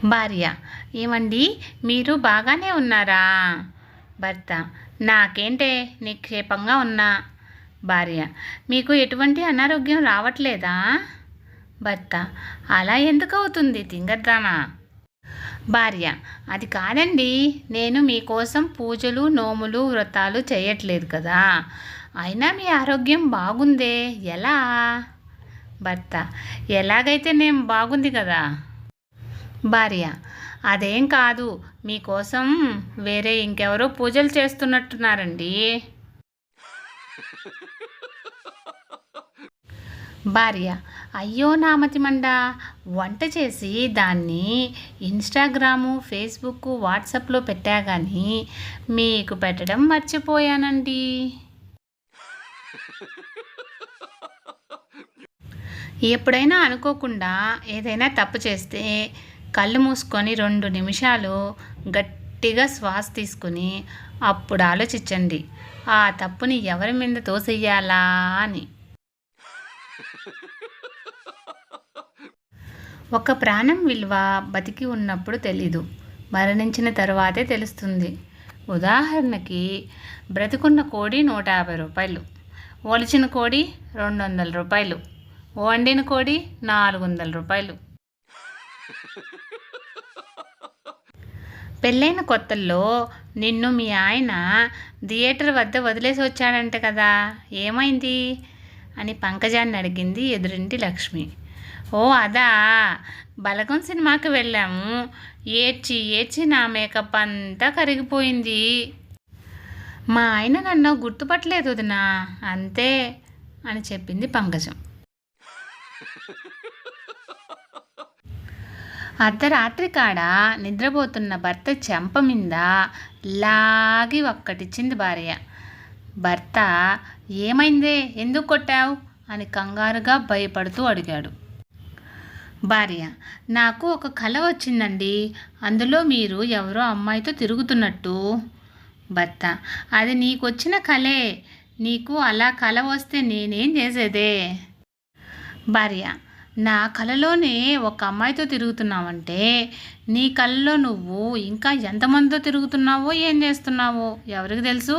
భార్య: ఏమండి, మీరు బాగానే ఉన్నారా? భర్త: నాకేంటే, నిక్షేపంగా ఉన్నా. భార్య: మీకు ఎటువంటి అనారోగ్యం రావట్లేదా? భర్త: అలా ఎందుకు అవుతుంది తింగర్దానా? భార్య: అది కాదండి, నేను మీకోసం పూజలు, నోములు, వ్రతాలు చేయట్లేదు కదా. అయినా మీ ఆరోగ్యం బాగుందే, ఎలా? భర్త: ఎలాగైతే నేను బాగుంది కదా. భార్య: అదేం కాదు, మీకోసం వేరే ఇంకెవరో పూజలు చేస్తున్నట్టున్నారండి. భార్య: అయ్యో నామతిమండ, వంట చేసి దాన్ని ఇన్స్టాగ్రాము, ఫేస్బుక్, వాట్సాప్లో పెట్టా కానీ మీకు పెట్టడం మర్చిపోయానండి. ఎప్పుడైనా అనుకోకుండా ఏదైనా తప్పు చేస్తే కళ్ళు మూసుకొని 2 నిమిషాలు గట్టిగా శ్వాస తీసుకుని అప్పుడు ఆలోచించండి, ఆ తప్పుని ఎవరి మీద తోసేయాలా అని. ఒక ప్రాణం విలువ బతికి ఉన్నప్పుడు తెలీదు, మరణించిన తర్వాతే తెలుస్తుంది. ఉదాహరణకి, బ్రతికున్న కోడి 150 రూపాయలు, ఒలిచిన కోడి 200 రూపాయలు, వండిన కోడి 400 రూపాయలు. పెళ్ళైన కొత్తల్లో నిన్ను మీ ఆయన థియేటర్ వద్ద వదిలేసి వచ్చాడంట కదా, ఏమైంది అని పంకజాన్ని అడిగింది ఎదురింటి లక్ష్మి. ఓ అదా, బలగం సినిమాకి వెళ్ళాము, ఏడ్చి ఏడ్చి నా మేకప్ అంతా కరిగిపోయింది. మా ఆయన నన్ను గుర్తుపట్టలేదు వదినా, అంతే అని చెప్పింది పంకజం. అర్ధరాత్రి కాడ నిద్రపోతున్న భర్త చెంప మీద లాగి ఒక్కటిచ్చింది భార్య. భర్త: ఏమైందే, ఎందుకు కొట్టావు అని కంగారుగా భయపడుతూ అడిగాడు. భార్య: నాకు ఒక కల వచ్చిందండి, అందులో మీరు ఎవరో అమ్మాయితో తిరుగుతున్నట్టు. భర్త: అది నీకొచ్చిన కలే, నీకు అలా కల వస్తే నేనేం చేసేదే? భార్య: నా కలలోనే ఒక అమ్మాయితో తిరుగుతున్నావంటే నీ కలలో నువ్వు ఇంకా ఎంతమందితో తిరుగుతున్నావో, ఏం చేస్తున్నావో ఎవరికి తెలుసు?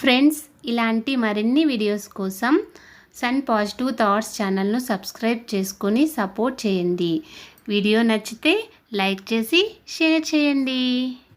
ఫ్రెండ్స్, ఇలాంటి మరిన్ని వీడియోస్ కోసం సన్ పాజిటివ్ థాట్స్ ఛానల్ను సబ్స్క్రైబ్ చేసుకొని సపోర్ట్ చేయండి. వీడియో నచ్చితే లైక్ చేసి షేర్ చేయండి.